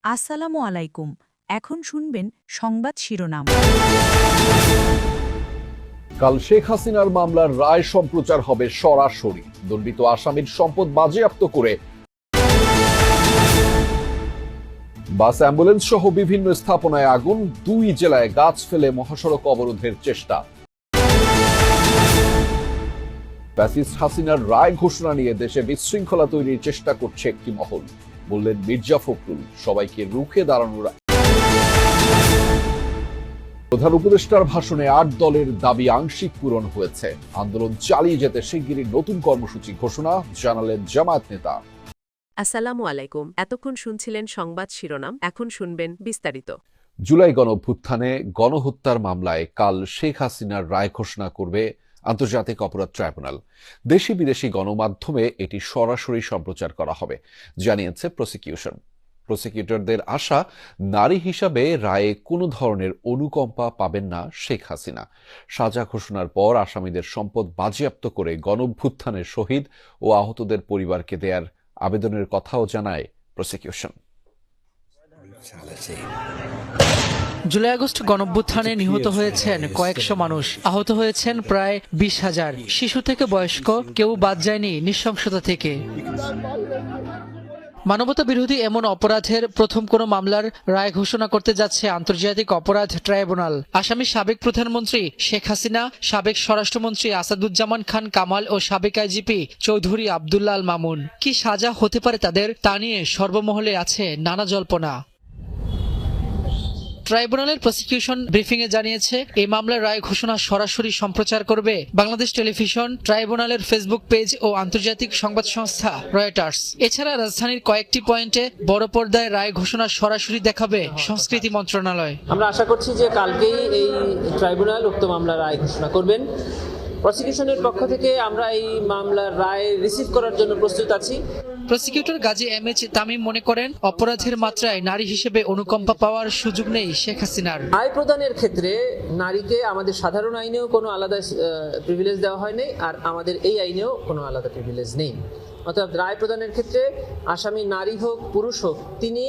আসসালামু আলাইকুম। এখন শুনবেন সংবাদ শিরোনাম। কাল শেখ হাসিনার মামলার রায় সম্প্রচার হবে সরাসরি। দণ্ডিত আসামির সম্পদ বাজেয়াপ্ত করে বাস, অ্যাম্বুলেন্স সহ বিভিন্ন স্থাপনায় আগুন, 2 জেলায় গাছ ফেলে মহাসড়ক অবরোধের চেষ্টা। ফ্যাসিস্ট হাসিনার রায় ঘোষণা নিয়ে দেশে বিশৃঙ্খলা তৈরির চেষ্টা করছে একটি মহল, বললেন মির্জা ফখরুল। সবাইকে রুখে দাঁড়ানোর প্রধান উপদেষ্টার ভাষণে 8 দলের দাবি আংশিক পূরণ হয়েছে। আন্দোলন চালিয়ে যেতে শিগগিরই নতুন কর্মসূচি ঘোষণা, জানালেন জামায়াত নেতা। আসসালামু আলাইকুম। এতক্ষণ শুনছিলেন সংবাদ শিরোনাম, এখন শুনবেন বিস্তারিত। জুলাই গণঅভ্যুত্থানে গণহত্যার মামলায় কাল শেখ হাসিনার রায় ঘোষণা করবে আন্তর্জাতিক অপরাধ ট্রাইব্যুনাল। দেশি বিদেশি গণমাধ্যমে এটি সরাসরি সম্প্রচার করা হবে, জানিয়েছে প্রসিকিউশন। প্রসিকিউটরদের আশা, নারী হিসাবে রায়ে কোনো ধরনের অনুকম্পা পাবেন না শেখ হাসিনা। সাজা ঘোষণার পর আসামিদের সম্পদ বাজেয়াপ্ত করে গণঅভ্যুত্থানের শহীদ ও আহতদের পরিবারকে দেয়ার আবেদনের কথাও জানায় প্রসিকিউশন। জুলাই আগস্ট গণঅভ্যুত্থানে নিহত হয়েছেন কয়েকশো মানুষ, আহত হয়েছেন প্রায় 20,000। শিশু থেকে বয়স্ক কেউ বাদ যায়নি নৃশংসতা থেকে। মানবতা বিরোধী এমন অপরাধের প্রথম কোনো মামলার রায় ঘোষণা করতে যাচ্ছে আন্তর্জাতিক অপরাধ ট্রাইব্যুনাল। আসামি সাবেক প্রধানমন্ত্রী শেখ হাসিনা, সাবেক স্বরাষ্ট্রমন্ত্রী আসাদুজ্জামান খান কামাল ও সাবেক আইজিপি চৌধুরী আব্দুল্লাহ আল মামুন। কি সাজা হতে পারে তাদের, তা নিয়ে সর্বমহলে আছে নানা জল্পনা। ট্রাইব্যুনালের প্রসিকিউশন ব্রিফিংয়ে জানিয়েছে, এই মামলার রায় ঘোষণা সরাসরি সম্প্রচার করবে বাংলাদেশ টেলিভিশন, ট্রাইব্যুনালের ফেসবুক পেজ ও আন্তর্জাতিক সংবাদ সংস্থা রয়টার্স। এছাড়া রাজধানীর কয়েকটি পয়েন্টে বড় পর্দায় রায় ঘোষণা সরাসরি দেখাবে সংস্কৃতি মন্ত্রণালয়। আমরা আশা করছি যে কালকেই এই ট্রাইব্যুনাল উক্ত মামলার রায় ঘোষণা করবেন। প্রসিকিউশনের পক্ষ থেকে আমরা এই মামলার রায় রিসিভ করার জন্য প্রস্তুত আছি। প্রসিকিউটর গাজী এম.এইচ. তামিম মনে করেন, অপরাধের মাত্রায় নারী হিসেবে অনুকম্পা পাওয়ার সুযোগ নেই শেখ হাসিনার। রায় প্রদানের ক্ষেত্রে নারীকে আমাদের সাধারণ আইনেও কোনো আলাদা প্রিভিলেজ দেওয়া হয়নি, আর আমাদের এই আইনেও কোনো আলাদা প্রিভিলেজ নেই। অর্থাৎ রায় প্রদানের ক্ষেত্রে আসামি নারী হোক পুরুষ হোক, তিনি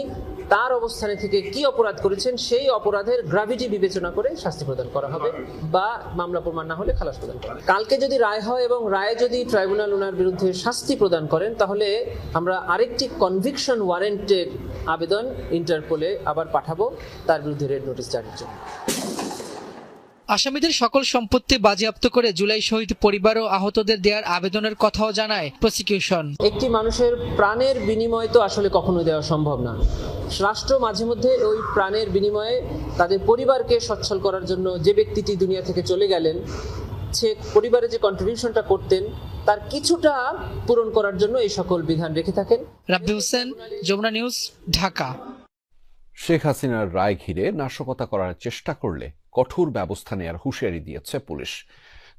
তার অবস্থানে থেকে কি অপরাধ করেছেন সেই অপরাধের গ্র্যাভিটি বিবেচনা করে শাস্তি প্রদান করা হবে, বা মামলা প্রমাণ না হলে খালাস প্রদান করা হবে। কালকে যদি রায় হয় এবং রায়ে যদি ট্রাইব্যুনাল ওনার বিরুদ্ধে শাস্তি প্রদান করেন, তাহলে আমরা আরেকটি কনভিকশন ওয়ারেন্টের আবেদন ইন্টারপোলে আবার পাঠাবো তার বিরুদ্ধে রেড নোটিশ জারির জন্য। আসামিদের সকল সম্পত্তি বাজেয়াপ্ত করে জুলাই শহীদ পরিবার ও আহতদের দেওয়ার আবেদনের কথাও জানায় প্রসিকিউশন। একটি মানুষের প্রাণের বিনিময় তো আসলে কখনো দেওয়া সম্ভব না। রাষ্ট্র মাঝে মধ্যে ওই প্রাণের বিনিময়ে তাদের পরিবারকে সচ্ছল করার জন্য যে ব্যক্তিটি দুনিয়া থেকে চলে গেলেন, সে পরিবারে যে কন্ট্রিবিউশনটা করতেন তার কিছুটা পূরণ করার জন্য এই সকল বিধান রেখে থাকেন। রাব্বি হোসেন, যমুনা নিউজ, ঢাকা। শেখ হাসিনার রায় ঘিরে নাশকতা করার চেষ্টা করলে কঠোর ব্যবস্থা নেয়ার হুঁশিয়ারি দিয়েছে পুলিশ।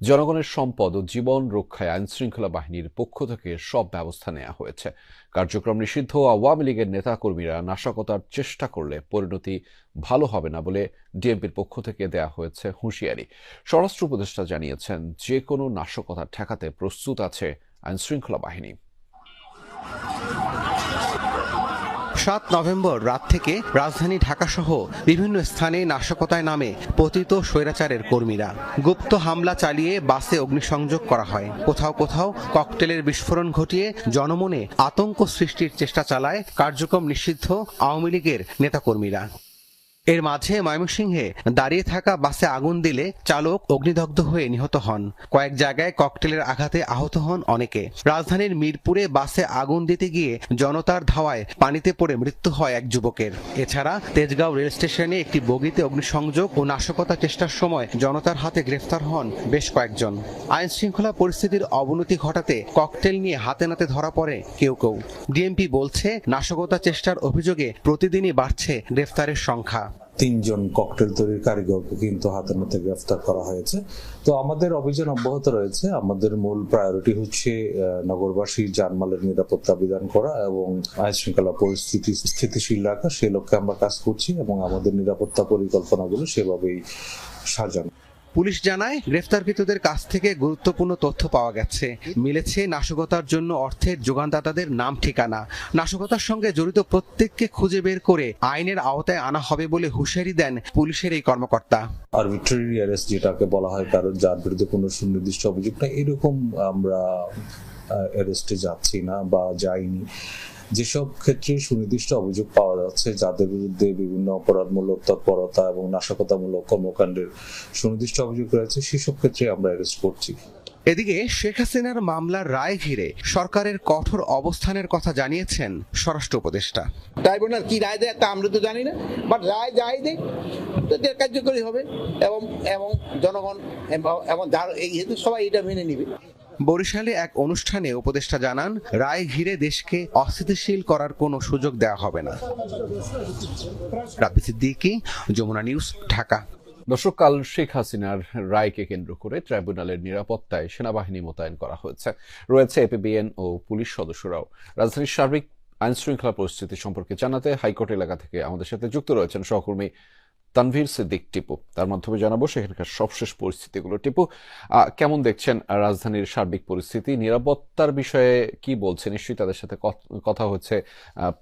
জনগণের সম্পদ ও জীবন রক্ষায় আইনশৃঙ্খলা বাহিনীর পক্ষ থেকে সব ব্যবস্থা নেওয়া হয়েছে। কার্যক্রম নিষিদ্ধ আওয়ামী লীগের নেতাকর্মীরা নাশকতার চেষ্টা করলে পরিণতি ভালো হবে না বলে ডিএমপির পক্ষ থেকে দেয়া হয়েছে হুঁশিয়ারি। স্বরাষ্ট্র উপদেষ্টা জানিয়েছেন, যে কোনো নাশকতা ঠেকাতে প্রস্তুত আছে আইনশৃঙ্খলা বাহিনী। 7 নভেম্বর রাত থেকে রাজধানী ঢাকাসহ বিভিন্ন স্থানে নাশকতায় নামে পতিত স্বৈরাচারের কর্মীরা। গুপ্ত হামলা চালিয়ে বাসে অগ্নিসংযোগ করা হয়। কোথাও কোথাও ককটেলের বিস্ফোরণ ঘটিয়ে জনমনে আতঙ্ক সৃষ্টির চেষ্টা চালায় কার্যক্রম নিষিদ্ধ আওয়ামী লীগের নেতাকর্মীরা। এর মাঝে ময়মনসিংহে দাঁড়িয়ে থাকা বাসে আগুন দিলে চালক অগ্নিদগ্ধ হয়ে নিহত হন। কয়েক জায়গায় ককটেলের আঘাতে আহত হন অনেকে। রাজধানীর মিরপুরে বাসে আগুন দিতে গিয়ে জনতার ধাওয়ায় পানিতে পড়ে মৃত্যু হয় এক যুবকের। এছাড়া তেজগাঁও রেল স্টেশনে একটি বগিতে অগ্নিসংযোগ ও নাশকতা চেষ্টার সময় জনতার হাতে গ্রেফতার হন বেশ কয়েকজন। আইন শৃঙ্খলা পরিস্থিতির অবনতি ঘটাতে ককটেল নিয়ে হাতে নাতে ধরা পড়ে কেউ কেউ। ডিএমপি বলছে, নাশকতা চেষ্টার অভিযোগে প্রতিদিনই বাড়ছে গ্রেফতারের সংখ্যা। 3 জন ককটেল তৈরির কারিগরকে কিন্তু হাতে নাতে গ্রেফতার করা হয়েছে। তো আমাদের অভিযান অব্যাহত রয়েছে। আমাদের মূল প্রায়োরিটি হচ্ছে নগরবাসীর জানমালের নিরাপত্তা বিধান করা এবং আইন শৃঙ্খলা পরিস্থিতি স্থিতিশীল রাখা। সেই লক্ষ্যে আমরা কাজ করছি এবং আমাদের নিরাপত্তা পরিকল্পনাগুলো সেভাবেই সাজানো। পুলিশ জানায় গ্রেফতারকৃতদের কাছ থেকে গুরুত্বপূর্ণ তথ্য পাওয়া গেছে। মিলেছে নাশকতার জন্য অর্থের যোগানদাতাদের নাম ঠিকানা। নাশকতার সঙ্গে জড়িত প্রত্যেককে খুঁজে বের করে আইনের আওতায় আনা হবে বলে হুঁশিয়ারি দেন পুলিশের এই কর্মকর্তা। আরবিট্রারি অ্যারেস্ট যেটাকে বলা হয়, কারণ যার বিরুদ্ধে কোনো সুনির্দিষ্ট অভিযোগ না, এরকম আমরা অ্যারেস্টে যাচ্ছি না বা যাইনি। যেসব ক্ষেত্রে সুনির্দিষ্ট অভিযোগ পাওয়া যাচ্ছে, যাদের বিরুদ্ধে বিভিন্ন অপরাধমূলক তৎপরতা এবং নাশকতামূলক কর্মকাণ্ডের সুনির্দিষ্ট অভিযোগ রয়েছে, সেসব ক্ষেত্রে আমরা অ্যারেস্ট করছি। এদিকে শেখ হাসিনার মামলার রায় ঘিরে সরকারের কঠোর অবস্থানের কথা জানিয়েছেন স্বরাষ্ট্র উপদেষ্টা। ট্রাইব্যুনাল কি রায় দেয় তা আমরা তো জানি না, বাট রায় যাই দেয় তো কার্যকরী হবে এবং এবং জনগণ এবং সবাই এটা মেনে নিবে। বরিশালে এক অনুষ্ঠানে উপদেষ্টা জানান, রায় ঘিরে দেশকে অস্থিতিশীল করার কোনো সুযোগ দেওয়া হবে না। রাব্বি সিদ্দিকী, যমুনা নিউজ, ঢাকা। দর্শক, কাল শেখ হাসিনার রায়কে কেন্দ্র করে ট্রাইব্যুনালের নিরাপত্তায় সেনাবাহিনী মোতায়েন করা হয়েছে। রয়েছে এপিবিএন ও পুলিশ সদস্যরাও। রাজধানীর সার্বিক আইন শৃঙ্খলা পরিস্থিতি সম্পর্কে জানাতে হাইকোর্ট এলাকা থেকে আমাদের সাথে যুক্ত রয়েছেন সহকর্মী তানভীর সিদ্দিক টিপু। তার মাধ্যমে জানাবো সেখানকার সবশেষ পরিস্থিতিগুলো। টিপু, কেমন দেখছেন রাজধানীর সার্বিক পরিস্থিতি? নিরাপত্তার বিষয়ে কি বলছে? নিশ্চয়ই তাদের সাথে কথা হচ্ছে।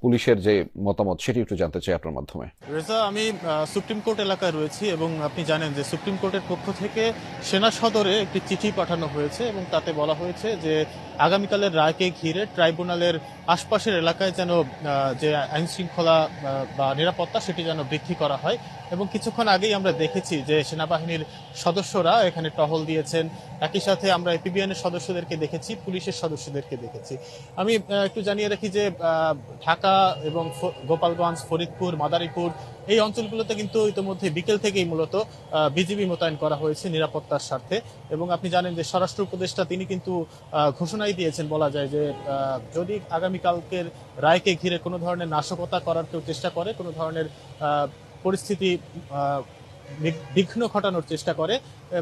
পুলিশের যে মতামত সেটি একটু জানতে চাই আপনার মাধ্যমে। রেজা, আমি সুপ্রিম কোর্ট এলাকায় রয়েছি এবং আপনি জানেন যে সুপ্রিম কোর্টের পক্ষ থেকে সেনা সদরে একটি চিঠি পাঠানো হয়েছে এবং তাতে বলা হয়েছে যে আগামীকালের রায়কে ঘিরে ট্রাইব্যুনালের আশপাশের এলাকায় যেন যে আইন শৃঙ্খলা বা নিরাপত্তা সেটি যেন বৃদ্ধি করা হয়। এবং কিছুক্ষণ আগেই আমরা দেখেছি যে সেনাবাহিনীর সদস্যরা এখানে টহল দিয়েছেন। একই সাথে আমরা এপিবিএনের সদস্যদেরকে দেখেছি, পুলিশের সদস্যদেরকে দেখেছি। আমি একটু জানিয়ে রাখি যে ঢাকা এবং গোপালগঞ্জ, ফরিদপুর, মাদারীপুর এই অঞ্চলগুলোতে কিন্তু ইতিমধ্যে বিকেল থেকেই মূলত বিজিবি মোতায়েন করা হয়েছে নিরাপত্তার স্বার্থে। এবং আপনি জানেন যে স্বরাষ্ট্র উপদেষ্টা তিনি কিন্তু ঘোষণাই দিয়েছেন, বলা যায় যে যদি আগামীকালকের রায়কে ঘিরে কোনো ধরনের নাশকতা করার কেউ চেষ্টা করে, কোনো ধরনের পরিস্থিতি বিঘ্ন ঘটানোর চেষ্টা করে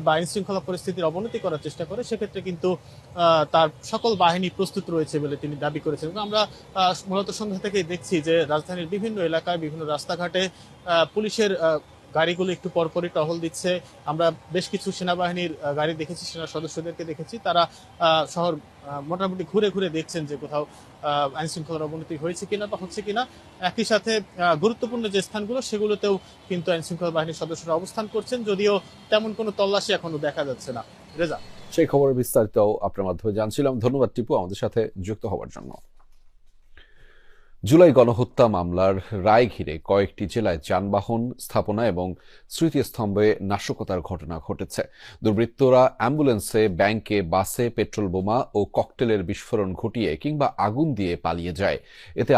বা আইন শৃঙ্খলা পরিস্থিতির অবনতি করার চেষ্টা করে, সেক্ষেত্রে কিন্তু তার সকল বাহিনী প্রস্তুত রয়েছে বলে তিনি দাবি করেছেন। এবং আমরা মূলত সন্ধ্যা থেকেই দেখছি যে রাজধানীর বিভিন্ন এলাকায়, বিভিন্ন রাস্তাঘাটে পুলিশের গাড়িগুলো একটু পরপরই টহল দিচ্ছে। আমরা বেশ কিছু সেনাবাহিনীর গাড়ি দেখেছি, সেনা সদস্যদেরকে দেখেছি, তারা শহর মোটামুটি ঘুরে ঘুরে দেখছেন যে কোথাও আইন শৃঙ্খলার অবনতি হয়েছে কিনা বা হচ্ছে কিনা। একই সাথে গুরুত্বপূর্ণ যে স্থানগুলো সেগুলোতেও কিন্তু আইন শৃঙ্খলা বাহিনীর সদস্যরা অবস্থান করছেন, যদিও তেমন কোনো তল্লাশি এখনো দেখা যাচ্ছে না। রেজা, সেই খবরের বিস্তারিত আপনার মাধ্যমে জানছিলাম। ধন্যবাদ টিপু আমাদের সাথে যুক্ত হওয়ার জন্য। জুলাই গণহত্যা মামলার রায় ঘিরে কয়েকটি জেলায় যানবাহন, স্থাপনা এবং স্মৃতিস্তম্ভে নাশকতার ঘটনা ঘটেছে। দুর্বৃত্তরা অ্যাম্বুলেন্সে, ব্যাংকে, বাসে পেট্রোল বোমা ও ককটেলের বিস্ফোরণ ঘটিয়ে কিংবা আগুন দিয়ে পালিয়ে যায়। এতে